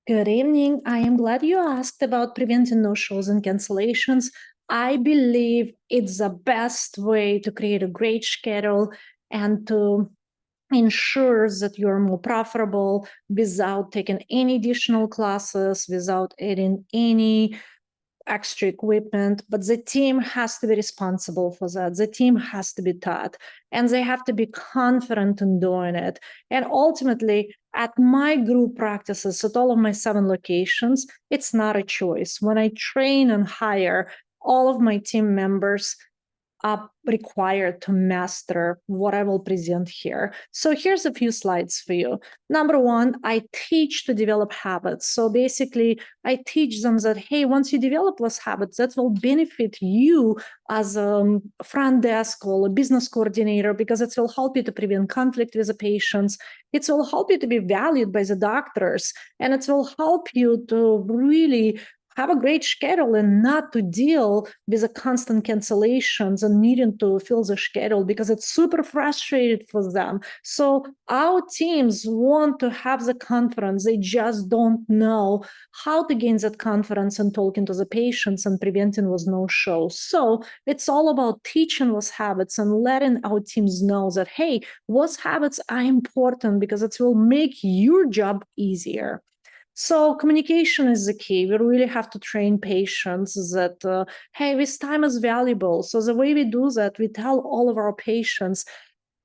Good evening. I am glad you asked about preventing no-shows and cancellations. I believe it's the best way to create a great schedule and to ensure that you're more profitable without taking any additional classes, without adding any extra equipment, but the team has to be responsible for that. The team has to be taught, and they have to be confident in doing it. And ultimately, at my group practices at all of my 7 locations, it's not a choice. When I train and hire, all of my team members are required to master what I will present here. So here's a few slides for you. Number one, I teach to develop habits. So basically, I teach them that, hey, once you develop those habits, that will benefit you as a front desk or a business coordinator, because it will help you to prevent conflict with the patients. It will help you to be valued by the doctors, and it will help you to really have a great schedule and not to deal with the constant cancellations and needing to fill the schedule, because it's super frustrated for them. So our teams want to have the confidence. They just don't know how to gain that confidence and talking to the patients and preventing those no-shows. So it's all about teaching those habits and letting our teams know that, hey, those habits are important because it will make your job easier. So communication is the key. We really have to train patients that, hey, this time is valuable. So the way we do that, we tell all of our patients,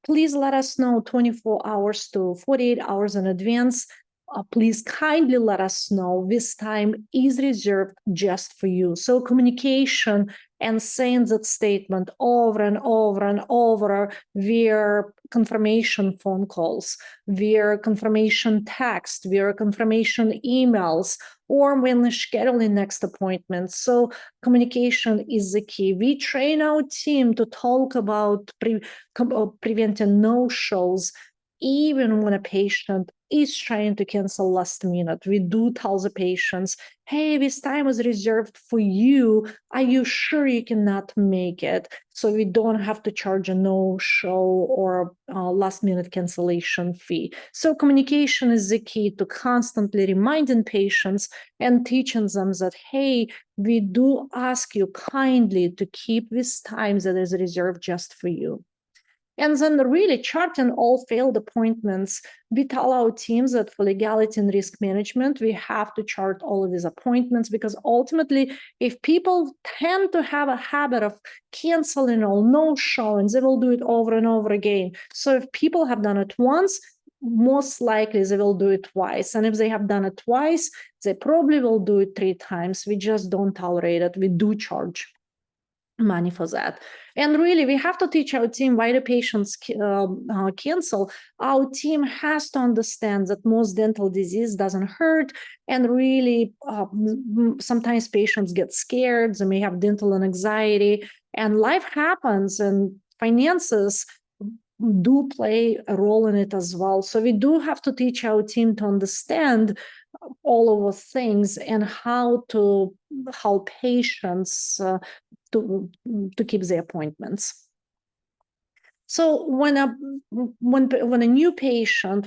please let us know 24 hours to 48 hours in advance. Please kindly let us know this time is reserved just for you. So communication and saying that statement over and over and over via confirmation phone calls, via confirmation text, via confirmation emails, or when scheduling next appointments. So communication is the key. We train our team to talk about preventing no-shows, even when a patient is trying to cancel last minute. We do tell the patients, hey, this time is reserved for you. Are you sure you cannot make it? So we don't have to charge a no-show or a last-minute cancellation fee. So communication is the key to constantly reminding patients and teaching them that, hey, we do ask you kindly to keep this time that is reserved just for you. And then really charting all failed appointments. We tell our teams that for legality and risk management, we have to chart all of these appointments, because ultimately, if people tend to have a habit of canceling or no-showing, they will do it over and over again. So if people have done it once, most likely they will do it twice. And if they have done it twice, they probably will do it 3 times. We just don't tolerate it. We do charge money for that. And really, we have to teach our team why the patients cancel. Our team has to understand that most dental disease doesn't hurt, and really sometimes patients get scared. They may have dental anxiety, and life happens, and finances do play a role in it as well. So we do have to teach our team to understand all of those things and how to help patients to keep the appointments. So when a new patient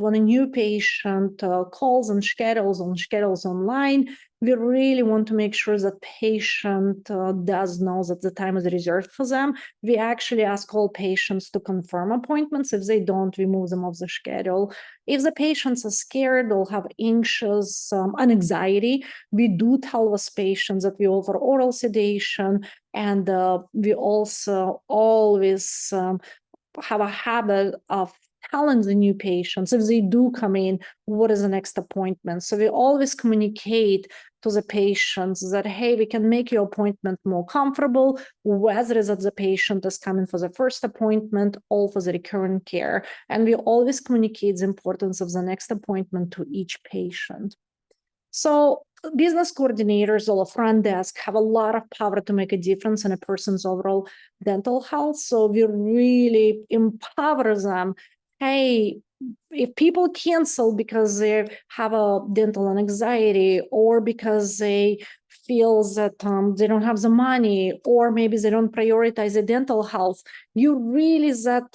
calls and schedules online, we really want to make sure that patient does know that the time is reserved for them. We actually ask all patients to confirm appointments. If they don't, we move them off the schedule. If the patients are scared or have anxious anxiety, we do tell those patients that we offer oral sedation, and we also always have a habit of telling the new patients, if they do come in, what is the next appointment. So we always communicate to the patients that, hey, we can make your appointment more comfortable, whether it's that the patient is coming for the first appointment or for the recurrent care. And we always communicate the importance of the next appointment to each patient. So business coordinators or a front desk have a lot of power to make a difference in a person's overall dental health. So we really empower them. Hey, if people cancel because they have a dental anxiety or because they feels that they don't have the money, or maybe they don't prioritize the dental health, you really that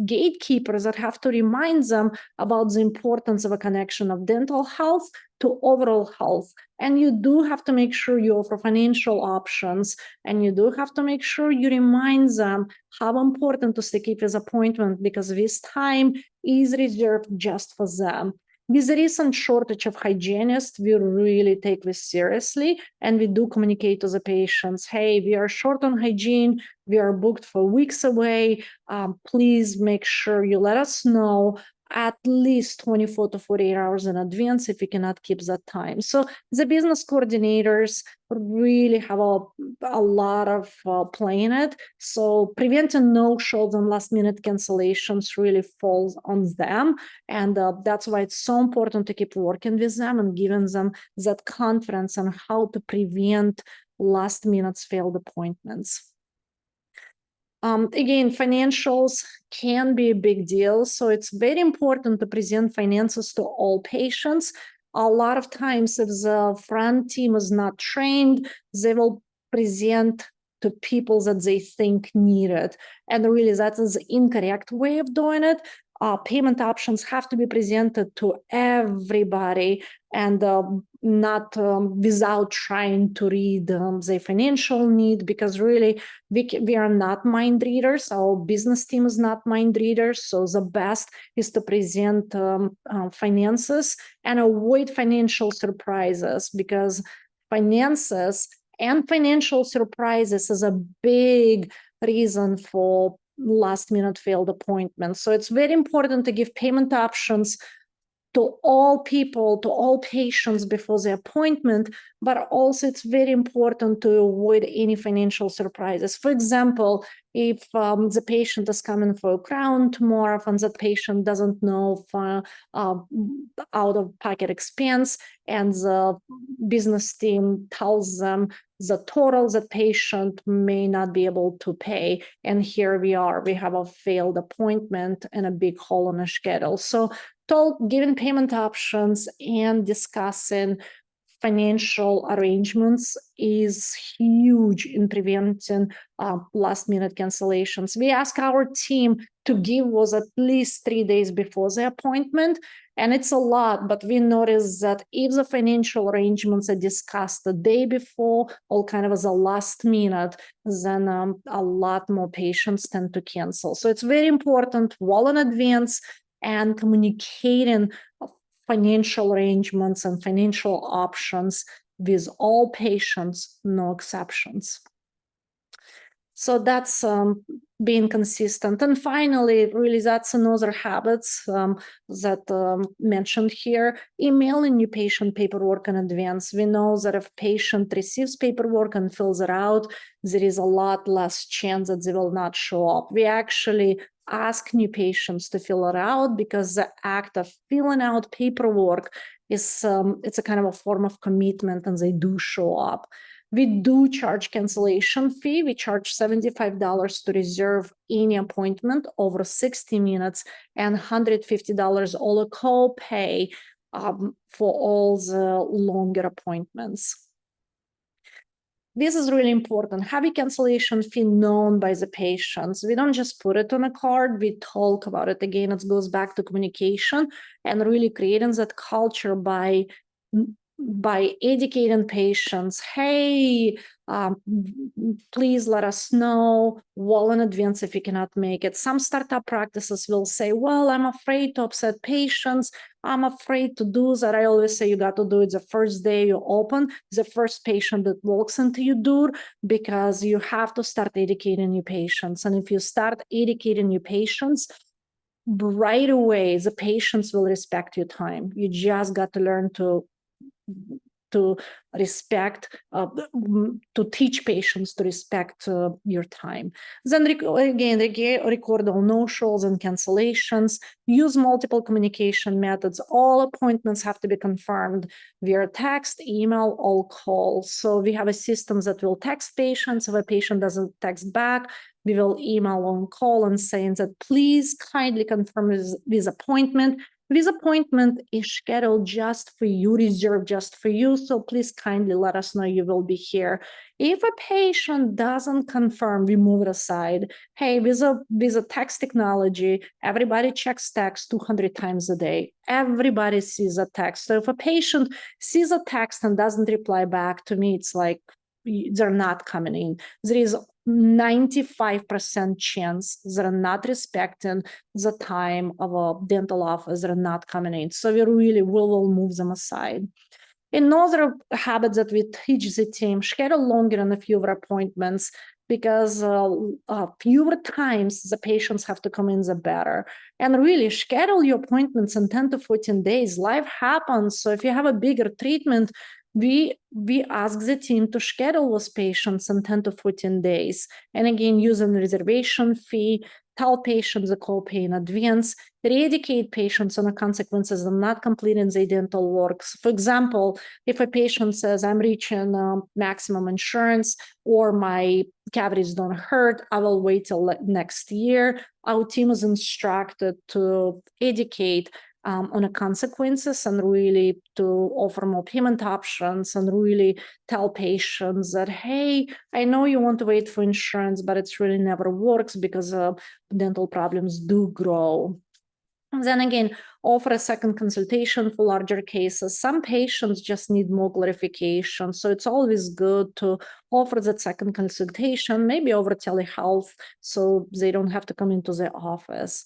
gatekeepers that have to remind them about the importance of a connection of dental health to overall health. And you do have to make sure you offer financial options, and you do have to make sure you remind them how important to keep this appointment, because this time is reserved just for them. With the recent shortage of hygienists, we really take this seriously, and we do communicate to the patients, hey, we are short on hygiene, we are booked for weeks away, please make sure you let us know at least 24 to 48 hours in advance if we cannot keep that time. So the business coordinators really have a lot of play in it. So preventing no-shows and last-minute cancellations really falls on them. And that's why it's so important to keep working with them and giving them that confidence on how to prevent last-minute failed appointments. Again, financials can be a big deal. So it's very important to present finances to all patients. A lot of times, if the front team is not trained, they will present to people that they think need it. And really, that is the incorrect way of doing it. Payment options have to be presented to everybody, and not without trying to read their financial need, because really we are not mind readers. Our business team is not mind readers. So the best is to present finances and avoid financial surprises, because finances and financial surprises is a big reason for last-minute failed appointments. So it's very important to give payment options to all people, to all patients before the appointment, but also it's very important to avoid any financial surprises. For example, if the patient is coming for a crown tomorrow and that patient doesn't know for out-of-pocket expense, and the business team tells them the total that patient may not be able to pay, and here we are, we have a failed appointment and a big hole in the schedule. So giving payment options and discussing financial arrangements is huge in preventing last-minute cancellations. We ask our team to give us at least 3 days before the appointment, and it's a lot, but we notice that if the financial arrangements are discussed the day before, all kind of as a last minute, then a lot more patients tend to cancel. So it's very important well in advance, and communicating financial arrangements and financial options with all patients, no exceptions. So that's being consistent. And finally, really, that's another habits that mentioned here, emailing new patient paperwork in advance. We know that if patient receives paperwork and fills it out, there is a lot less chance that they will not show up. We actually ask new patients to fill it out, because the act of filling out paperwork is it's a kind of a form of commitment, and they do show up. We do charge cancellation fee. We charge $75 to reserve any appointment over 60 minutes, and $150 all a co-pay for all the longer appointments. This is really important. Have a cancellation fee known by the patients. We don't just put it on a card, we talk about it. Again, it goes back to communication and really creating that culture by educating patients. Hey, please let us know well in advance if you cannot make it. Some startup practices will say, well, I'm afraid to upset patients, I'm afraid to do that. I always say you got to do it the first day you open, the first patient that walks into your door, because you have to start educating your patients. And if you start educating your patients, right away, the patients will respect your time. You just got to learn to respect, to teach patients to respect your time. Then again, record all no-shows and cancellations. Use multiple communication methods. All appointments have to be confirmed via text, email, or call. So we have a system that will text patients. If a patient doesn't text back, we will email on call and saying that please kindly confirm this appointment. This appointment is scheduled just for you, reserved just for you, so please kindly let us know you will be here. If a patient doesn't confirm, we move it aside. Hey, with a text technology, everybody checks text 200 times a day. Everybody sees a text. So if a patient sees a text and doesn't reply back to me, it's like they're not coming in. There is 95% chance they're not respecting the time of a dental office, they're not coming in. So we really will move them aside. Another habit that we teach the team, schedule longer and fewer appointments, because fewer times the patients have to come in, the better. And really schedule your appointments in 10 to 14 days. Life happens. So if you have a bigger treatment, we ask the team to schedule those patients in 10 to 14 days. And again, using reservation fee, tell patients the copay in advance, re-educate patients on the consequences of not completing their dental works. For example, if a patient says, I'm reaching maximum insurance or my cavities don't hurt, I will wait till next year. Our team is instructed to educate on the consequences and really to offer more payment options and really tell patients that, hey, I know you want to wait for insurance, but it's really never works because dental problems do grow. And then again, offer a second consultation for larger cases. Some patients just need more clarification. So it's always good to offer that second consultation, maybe over telehealth, so they don't have to come into the office.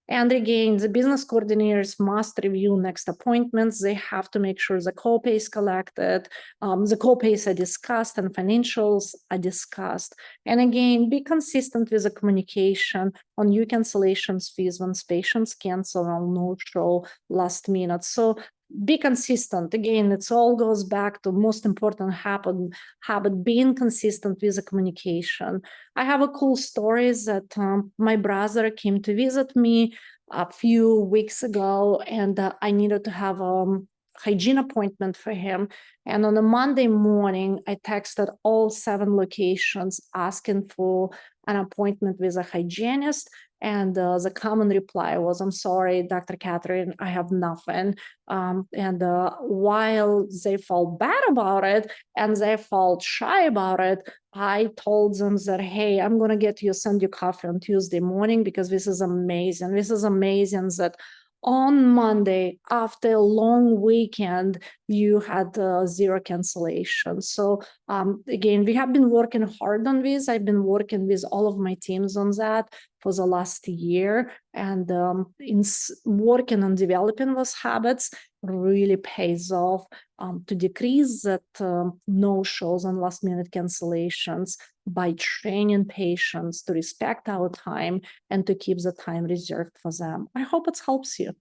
And again, the business coordinators must review next appointments. They have to make sure the copay is collected, the copays are discussed, and financials are discussed. And again, be consistent with the communication on new cancellations fees when patients cancel or no-show last minute. So be consistent. Again, it all goes back to most important habit, being consistent with the communication. I have a cool story that my brother came to visit me a few weeks ago, and I needed to have a hygiene appointment for him. And on a Monday morning, I texted all 7 locations asking for an appointment with a hygienist. And the common reply was, I'm sorry, Dr. Catherine, I have nothing. And while they felt bad about it and they felt shy about it, I told them that, hey, I'm going to send you coffee on Tuesday morning because this is amazing. This is amazing that on Monday, after a long weekend, you had 0 cancellations. So again, we have been working hard on this. I've been working with all of my teams on that for the last year. And working on developing those habits really pays off to decrease that no-shows and last-minute cancellations by training patients to respect our time and to keep the time reserved for them. I hope it helps you.